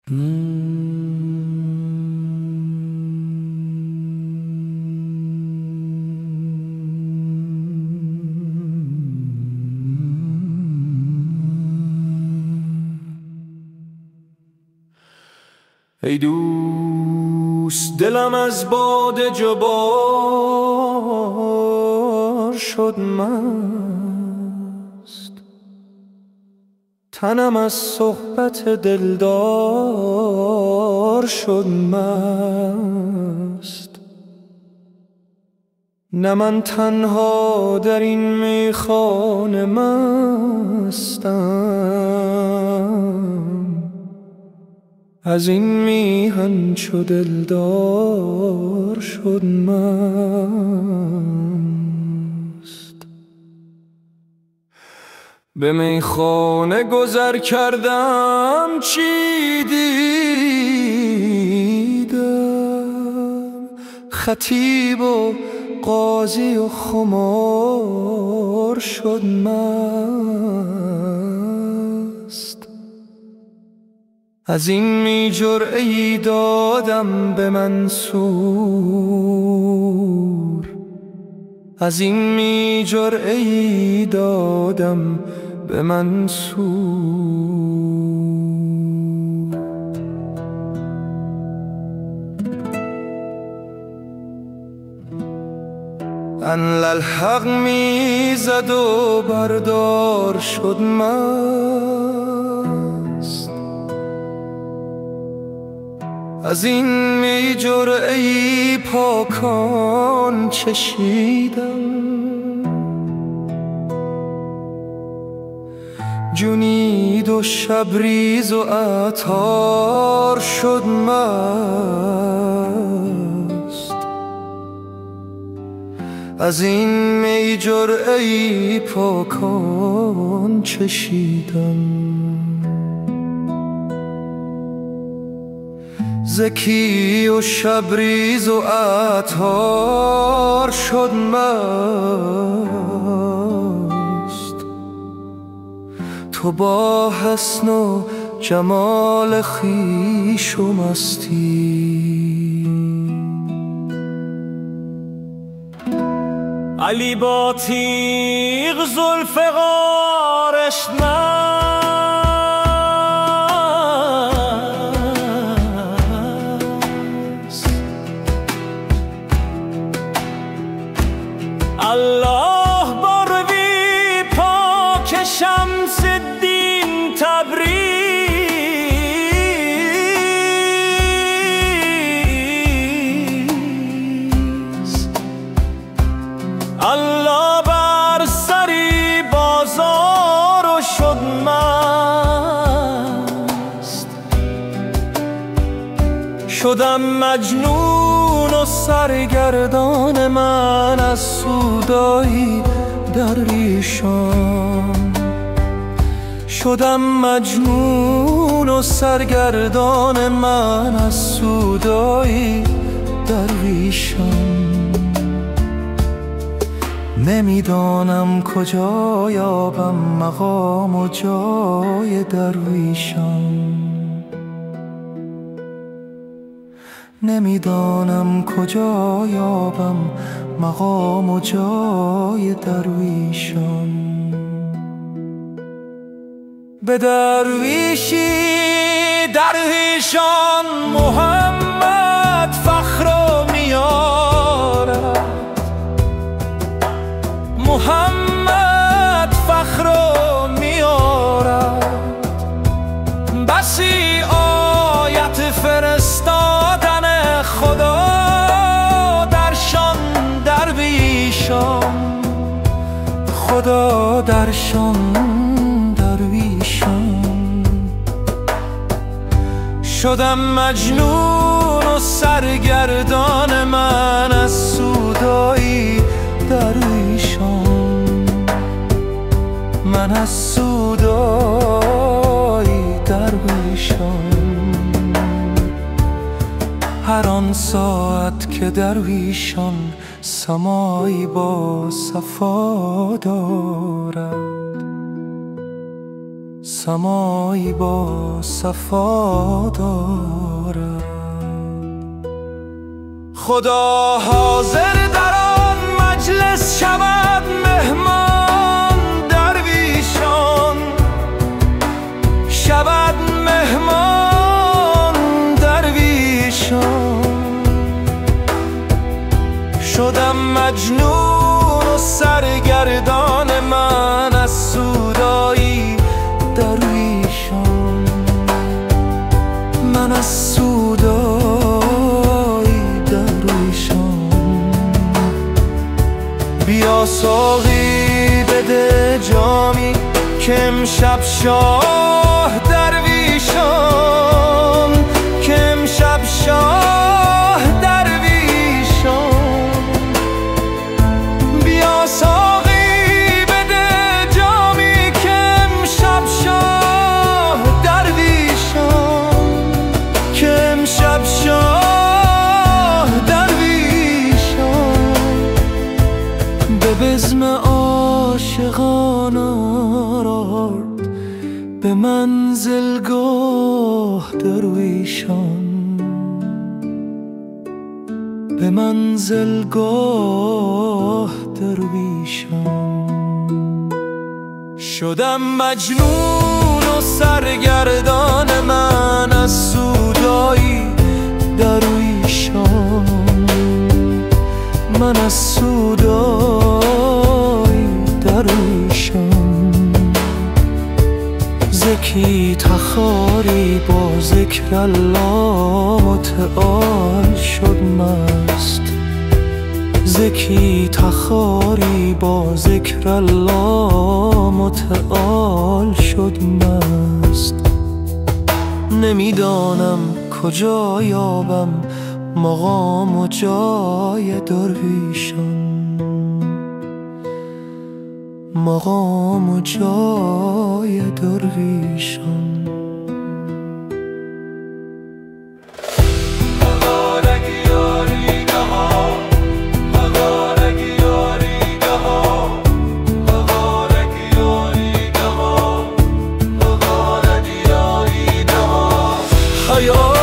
ای دوست، دلم از باد جبار شد مست، تنم از صحبت دلدار شد مست. نه من تنها در این میخانه مستم، از این میهن چو دلدار شد مست. به میخانه گذر کردم چی دیدم، خطیب و قاضی و خمار شد مست. از این می جرعه‌ای دادم به منصور، از این می جرعه‌ای دادم به منصور. انلالحق می زد و بردار شد مست، از این می جرعه‌ای پاکان چشیدم. جنید و شبریز و عطار شد مست، از این می جرعه‌ای پاکان چشیدم. زکی و شبریز و عطار شد مست، تو با حسن و جمال خویش و مستی. علی با تیغ ذوالفقارش الله باروی پاک شمس الدین تبریز، الله بر سری بازار و شد مست. شدم مجنون و سرگردان من از سودایی درویشان، شدم مجنون و سرگردان من از سودایی درویشان. نمیدانم کجا یابم مقام و جای درویشان، نمیدانم کجا یابم مقام و جای درویشان. به درویشی درویشان محمد فخر میارد، محمد فخر میارد. بسی آیت فرستادن خدا درشان درویشان، خدا درشان درویشان. شدم مجنون و سرگردان من از سودایی درویشان، من از سودایی درویشان. هر آن ساعت که درویشان سمایی با صفا دارد، سمایی با صفا دارد. خدا حاضر در آن مجلس شود مهمان درویشان، شود مهمان درویشان. شدم مجنون و سرگردان من از سودایی درویشان، من از سودایی درویشان. بیا ساقی بده جامی که امشب شاه درویشان، که امشب شاه درویشان. بیا ساقی بده جامی که امشب شاه درویشان، که امشب شاه درویشان. به بزم عاشقان آرد به منزلگاه درویشان، به منزلگاه درویشان. شدم مجنون و سرگردان من از سودایی درویشان، من از سودایی درویشان. زکی تخاری با ذکر الله متعال شد مست، زکی تخاری با ذکر الله متعال شد مست. نمیدانم کجا یابم مقام و جای درویشان، مقام و جای درویشان. یا